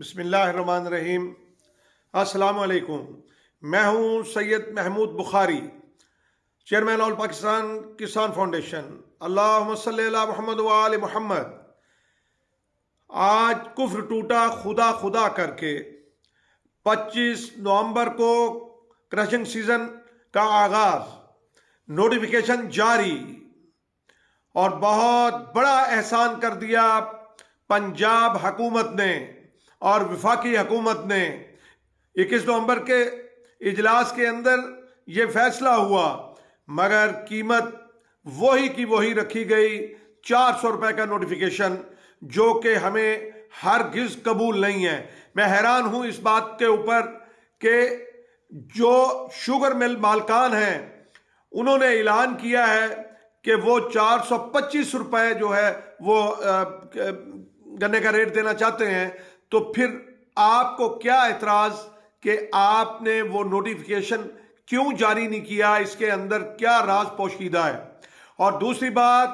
بسم اللہ الرحمن الرحیم۔ السلام علیکم۔ میں ہوں سید محمود بخاری، چیئرمین آل پاکستان کسان فاؤنڈیشن۔ اللہم صلی علی محمد و آل محمد۔ آج کفر ٹوٹا خدا خدا کر کے 25 نومبر کو کرشنگ سیزن کا آغاز، نوٹیفیکیشن جاری، اور بہت بڑا احسان کر دیا پنجاب حکومت نے اور وفاقی حکومت نے۔ 21 نومبر کے اجلاس کے اندر یہ فیصلہ ہوا، مگر قیمت وہی کی وہی رکھی گئی، 400 روپے کا نوٹیفیکیشن، جو کہ ہمیں ہرگز قبول نہیں ہے۔ میں حیران ہوں اس بات کے اوپر کہ جو شوگر مل مالکان ہیں انہوں نے اعلان کیا ہے کہ وہ 425 روپے جو ہے وہ گنے کا ریٹ دینا چاہتے ہیں، تو پھر آپ کو کیا اعتراض کہ آپ نے وہ نوٹیفیکیشن کیوں جاری نہیں کیا؟ اس کے اندر کیا راز پوشیدہ ہے؟ اور دوسری بات،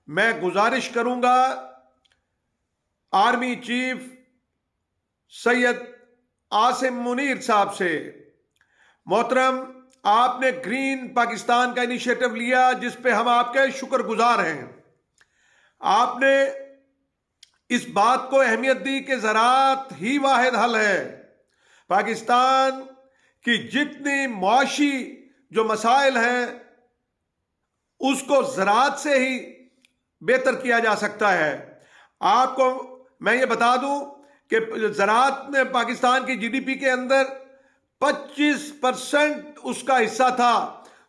میں گزارش کروں گا آرمی چیف سید عاصم منیر صاحب سے، محترم آپ نے گرین پاکستان کا انیشیٹو لیا جس پہ ہم آپ کے شکر گزار ہیں۔ آپ نے اس بات کو اہمیت دی کہ زراعت ہی واحد حل ہے۔ پاکستان کی جتنی معاشی جو مسائل ہیں اس کو زراعت سے ہی بہتر کیا جا سکتا ہے۔ آپ کو میں یہ بتا دوں کہ زراعت میں پاکستان کی جی ڈی پی کے اندر 25% اس کا حصہ تھا،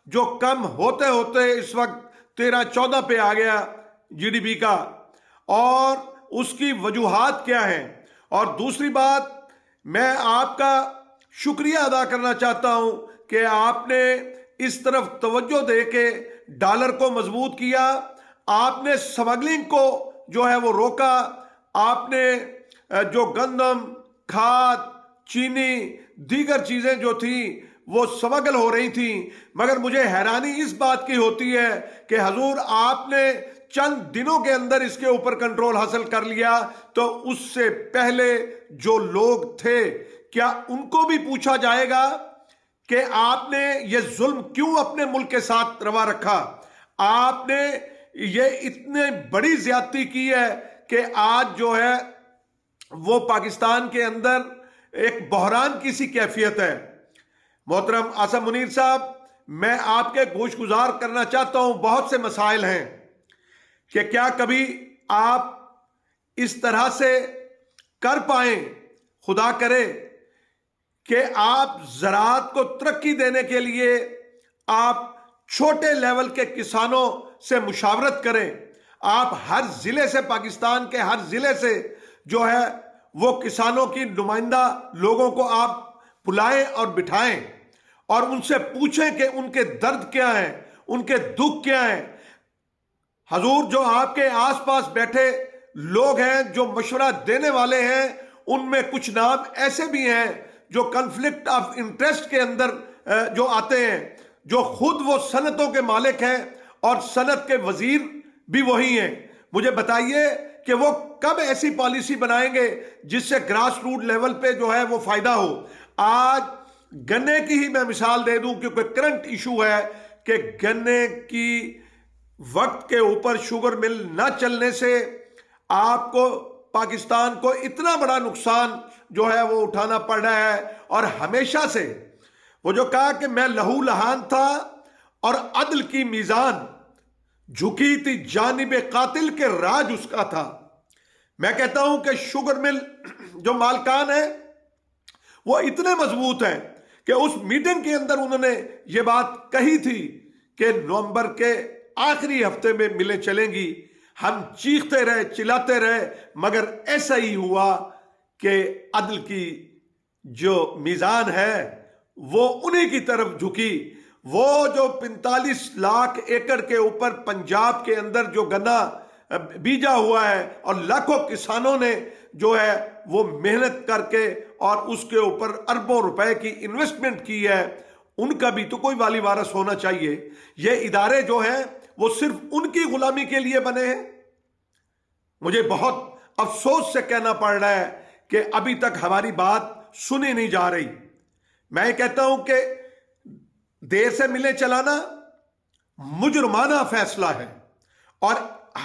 جو کم ہوتے ہوتے اس وقت 13-14 پہ آ گیا جی ڈی پی کا، اور اس کی وجوہات کیا ہیں؟ اور دوسری بات، میں آپ کا شکریہ ادا کرنا چاہتا ہوں کہ آپ نے اس طرف توجہ دے کے ڈالر کو مضبوط کیا، آپ نے سمگلنگ کو جو ہے وہ روکا، آپ نے جو گندم، کھاد، چینی، دیگر چیزیں جو تھیں وہ سمگل ہو رہی تھیں، مگر مجھے حیرانی اس بات کی ہوتی ہے کہ حضور آپ نے چند دنوں کے اندر اس کے اوپر کنٹرول حاصل کر لیا، تو اس سے پہلے جو لوگ تھے کیا ان کو بھی پوچھا جائے گا کہ آپ نے یہ ظلم کیوں اپنے ملک کے ساتھ روا رکھا؟ آپ نے یہ اتنے بڑی زیادتی کی ہے کہ آج جو ہے وہ پاکستان کے اندر ایک بحران کی سی کیفیت ہے۔ محترم عاصم منیر صاحب، میں آپ کے گوش گزار کرنا چاہتا ہوں، بہت سے مسائل ہیں کہ کیا کبھی آپ اس طرح سے کر پائیں، خدا کرے کہ آپ زراعت کو ترقی دینے کے لیے آپ چھوٹے لیول کے کسانوں سے مشاورت کریں، آپ ہر ضلع سے، پاکستان کے ہر ضلع سے جو ہے وہ کسانوں کی نمائندہ لوگوں کو آپ بلائیں اور بٹھائیں اور ان سے پوچھیں کہ ان کے درد کیا ہیں، ان کے دکھ کیا ہیں۔ حضور، جو آپ کے آس پاس بیٹھے لوگ ہیں جو مشورہ دینے والے ہیں، ان میں کچھ نام ایسے بھی ہیں جو کنفلکٹ آف انٹرسٹ کے اندر جو آتے ہیں، جو خود وہ صنعتوں کے مالک ہیں اور صنعت کے وزیر بھی وہی ہیں۔ مجھے بتائیے کہ وہ کب ایسی پالیسی بنائیں گے جس سے گراس روٹ لیول پہ جو ہے وہ فائدہ ہو؟ آج گنے کی ہی میں مثال دے دوں، کیونکہ کرنٹ ایشو ہے کہ گنے کی وقت کے اوپر شوگر مل نہ چلنے سے آپ کو پاکستان کو اتنا بڑا نقصان جو ہے وہ اٹھانا پڑ رہا ہے۔ اور ہمیشہ سے وہ جو کہا کہ میں لہو لہان تھا اور عدل کی میزان جھکی تھی جانب قاتل کے راج اس کا تھا، میں کہتا ہوں کہ شوگر مل جو مالکان ہیں وہ اتنے مضبوط ہیں کہ اس میٹنگ کے اندر انہوں نے یہ بات کہی تھی کہ نومبر کے آخری ہفتے میں ملیں چلیں گی۔ ہم چیختے رہے، چلاتے رہے، مگر ایسا ہی ہوا کہ عدل کی جو میزان ہے وہ انہی کی طرف جھکی۔ وہ جو 45 لاکھ ایکڑ کے اوپر پنجاب کے اندر جو گنا بیجا ہوا ہے اور لاکھوں کسانوں نے جو ہے وہ محنت کر کے اور اس کے اوپر اربوں روپے کی انویسٹمنٹ کی ہے، ان کا بھی تو کوئی والی وارث ہونا چاہیے۔ یہ ادارے جو ہیں وہ صرف ان کی غلامی کے لیے بنے ہیں۔ مجھے بہت افسوس سے کہنا پڑ رہا ہے کہ ابھی تک ہماری بات سنی نہیں جا رہی. میں یہ کہتا ہوں کہ دیر سے ملے چلانا مجرمانہ فیصلہ ہے اور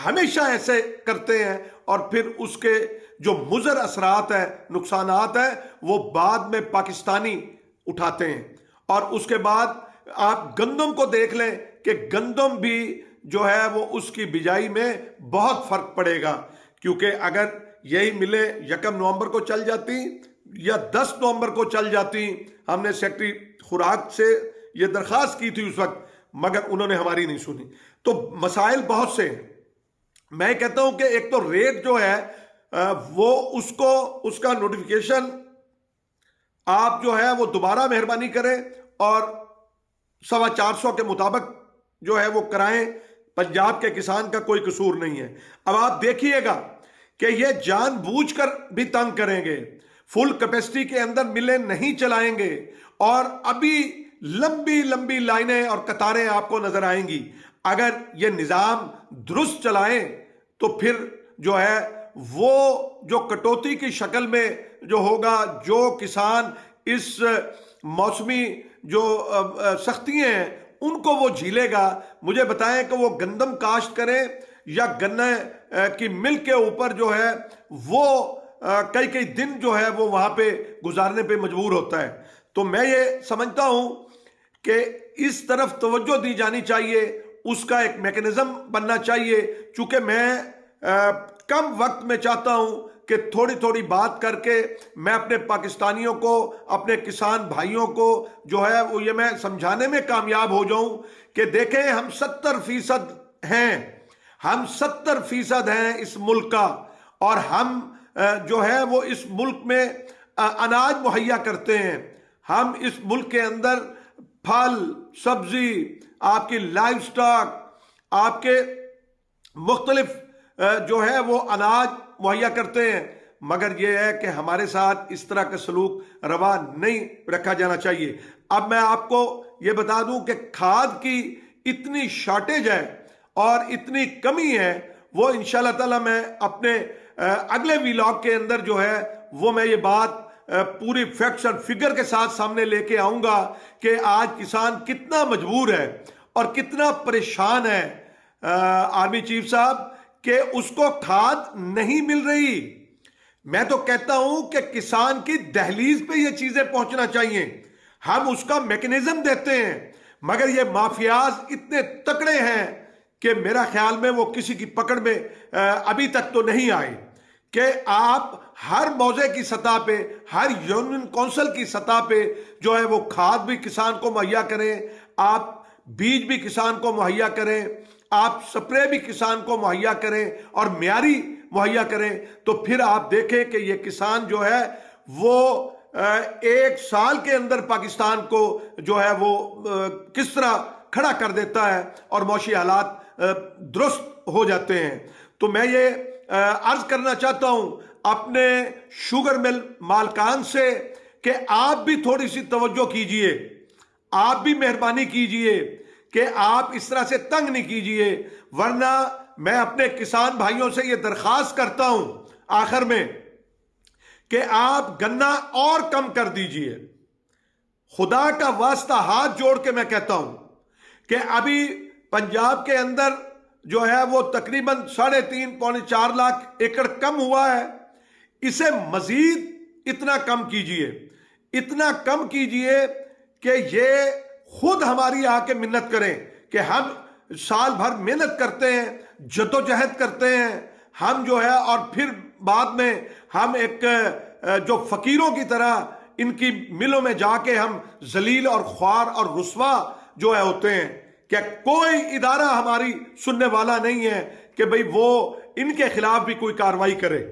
ہمیشہ ایسے کرتے ہیں اور پھر اس کے جو مضر اثرات ہیں، نقصانات ہیں، وہ بعد میں پاکستانی اٹھاتے ہیں. اور اس کے بعد آپ گندم کو دیکھ لیں کہ گندم بھی جو ہے وہ اس کی بجائی میں بہت فرق پڑے گا، کیونکہ اگر یہی ملے 1 نومبر کو چل جاتی یا 10 نومبر کو چل جاتی. ہم نے سیکٹری خوراک سے یہ درخواست کی تھی اس وقت، مگر انہوں نے ہماری نہیں سنی. تو مسائل بہت سے ہیں. میں کہتا ہوں کہ ایک تو ریٹ جو ہے وہ اس کا نوٹیفیکیشن آپ جو ہے وہ دوبارہ مہربانی کریں اور 450 کے مطابق جو ہے وہ کرائیں. پنجاب کے کسان کا کوئی قصور نہیں ہے. اب آپ دیکھیے گا کہ یہ جان بوجھ کر بھی تنگ کریں گے، فل کیپیسٹی کے اندر ملیں نہیں چلائیں گے اور ابھی لمبی لمبی لائنیں اور قطاریں آپ کو نظر آئیں گی. اگر یہ نظام درست چلائیں تو پھر جو ہے وہ جو کٹوتی کی شکل میں جو ہوگا، جو کسان اس موسمی جو سختیاں ہیں ان کو وہ جھیلے گا. مجھے بتائیں کہ وہ گندم کاشت کریں یا گنے کی مل کے اوپر جو ہے وہ کئی دن جو ہے وہ وہاں پہ گزارنے پہ مجبور ہوتا ہے. تو میں یہ سمجھتا ہوں کہ اس طرف توجہ دی جانی چاہیے، اس کا ایک میکینزم بننا چاہیے. چونکہ میں کم وقت میں چاہتا ہوں کہ تھوڑی تھوڑی بات کر کے میں اپنے پاکستانیوں کو، اپنے کسان بھائیوں کو جو ہے وہ یہ میں سمجھانے میں کامیاب ہو جاؤں کہ دیکھیں ہم 70% ہیں، ہم 70% ہیں اس ملک کا، اور ہم جو ہے وہ اس ملک میں اناج مہیا کرتے ہیں. ہم اس ملک کے اندر پھل، سبزی، آپ کی لائف سٹاک، آپ کے مختلف جو ہے وہ اناج مہیا کرتے ہیں. مگر یہ ہے کہ ہمارے ساتھ اس طرح کا سلوک روا نہیں رکھا جانا چاہیے. اب میں آپ کو یہ بتا دوں کہ کھاد کی اتنی شارٹیج ہے اور اتنی کمی ہے، وہ انشاءاللہ تعالی میں اپنے اگلے ویلاگ کے اندر جو ہے وہ میں یہ بات پوری فیکٹس اور فگر کے ساتھ سامنے لے کے آؤں گا کہ آج کسان کتنا مجبور ہے اور کتنا پریشان ہے آرمی چیف صاحب کہ اس کو کھاد نہیں مل رہی. میں تو کہتا ہوں کہ کسان کی دہلیز پہ یہ چیزیں پہنچنا چاہیے. ہم اس کا میکینزم دیتے ہیں مگر یہ مافیاز اتنے تکڑے ہیں کہ میرا خیال میں وہ کسی کی پکڑ میں ابھی تک تو نہیں آئے کہ آپ ہر موضع کی سطح پہ، ہر یونین کونسل کی سطح پہ جو ہے وہ کھاد بھی کسان کو مہیا کریں، آپ بیج بھی کسان کو مہیا کریں، آپ سپرے بھی کسان کو مہیا کریں اور معیاری مہیا کریں. تو پھر آپ دیکھیں کہ یہ کسان جو ہے وہ 1 سال کے اندر پاکستان کو جو ہے وہ کس طرح کھڑا کر دیتا ہے اور معاشی حالات درست ہو جاتے ہیں. تو میں یہ عرض کرنا چاہتا ہوں اپنے شوگر مل مالکان سے کہ آپ بھی تھوڑی سی توجہ کیجئے، آپ بھی مہربانی کیجئے کہ آپ اس طرح سے تنگ نہیں کیجئے. ورنہ میں اپنے کسان بھائیوں سے یہ درخواست کرتا ہوں آخر میں کہ آپ گنا اور کم کر دیجئے. خدا کا واسطہ ہاتھ جوڑ کے میں کہتا ہوں کہ ابھی پنجاب کے اندر جو ہے وہ تقریباً 3.5 پونے 4 لاکھ ایکڑ کم ہوا ہے. اسے مزید اتنا کم کیجئے، اتنا کم کیجئے کہ یہ خود ہماری آ کے منت کریں کہ ہم سال بھر محنت کرتے ہیں، جدوجہد کرتے ہیں ہم جو ہے، اور پھر بعد میں ہم ایک جو فقیروں کی طرح ان کی ملوں میں جا کے ہم ذلیل اور خوار اور رسوا جو ہے ہوتے ہیں کہ کوئی ادارہ ہماری سننے والا نہیں ہے کہ بھئی وہ ان کے خلاف بھی کوئی کارروائی کرے.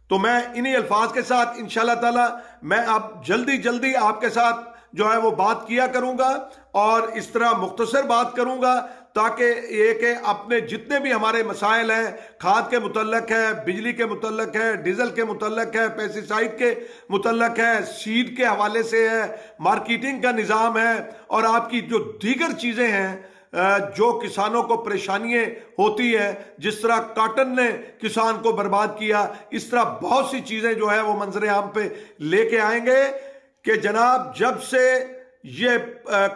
تو میں انہی الفاظ کے ساتھ انشاءاللہ تعالی میں اب جلدی آپ کے ساتھ جو ہے وہ بات کیا کروں گا اور اس طرح مختصر بات کروں گا تاکہ یہ کہ اپنے جتنے بھی ہمارے مسائل ہیں، کھاد کے متعلق ہے، بجلی کے متعلق ہے، ڈیزل کے متعلق ہے، پیسٹی سائیڈ کے متعلق ہے، سیڈ کے حوالے سے ہے، مارکیٹنگ کا نظام ہے اور آپ کی جو دیگر چیزیں ہیں جو کسانوں کو پریشانیاں ہوتی ہیں، جس طرح کاٹن نے کسان کو برباد کیا، اس طرح بہت سی چیزیں جو ہے وہ منظر عام پہ لے کے آئیں گے کہ جناب جب سے یہ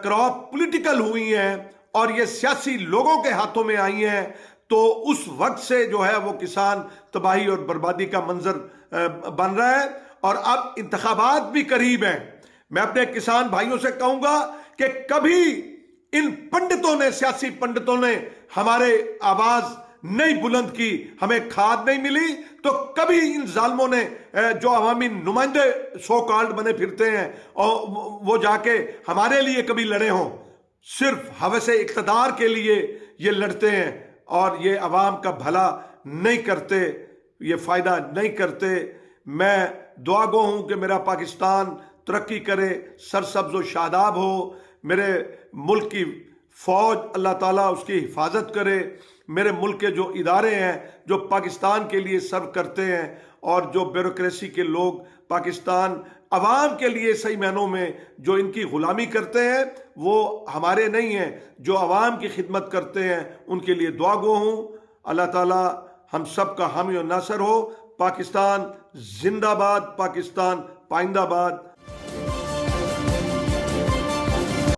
کراپ پولیٹیکل ہوئی ہیں اور یہ سیاسی لوگوں کے ہاتھوں میں آئی ہیں، تو اس وقت سے جو ہے وہ کسان تباہی اور بربادی کا منظر بن رہا ہے۔ اور اب انتخابات بھی قریب ہیں، میں اپنے کسان بھائیوں سے کہوں گا کہ کبھی ان پنڈتوں نے، سیاسی پنڈتوں نے ہمارے آواز نہیں بلند کی، ہمیں کھاد نہیں ملی، تو کبھی ان ظالموں نے جو عوامی نمائندے سو کالڈ بنے پھرتے ہیں اور وہ جا کے ہمارے لیے کبھی لڑے ہوں، صرف ہوس اقتدار کے لیے یہ لڑتے ہیں اور یہ عوام کا بھلا نہیں کرتے، یہ فائدہ نہیں کرتے۔ میں دعا گو ہوں کہ میرا پاکستان ترقی کرے، سرسبز و شاداب ہو، میرے ملک کی فوج اللہ تعالیٰ اس کی حفاظت کرے، میرے ملک کے جو ادارے ہیں جو پاکستان کے لیے سرو کرتے ہیں، اور جو بیوروکریسی کے لوگ پاکستان عوام کے لیے صحیح معنوں میں جو ان کی غلامی کرتے ہیں، وہ ہمارے نہیں ہیں، جو عوام کی خدمت کرتے ہیں ان کے لیے دعا گو ہوں۔ اللہ تعالیٰ ہم سب کا حامی و ناصر ہو۔ پاکستان زندہ باد، پاکستان پائندہ باد۔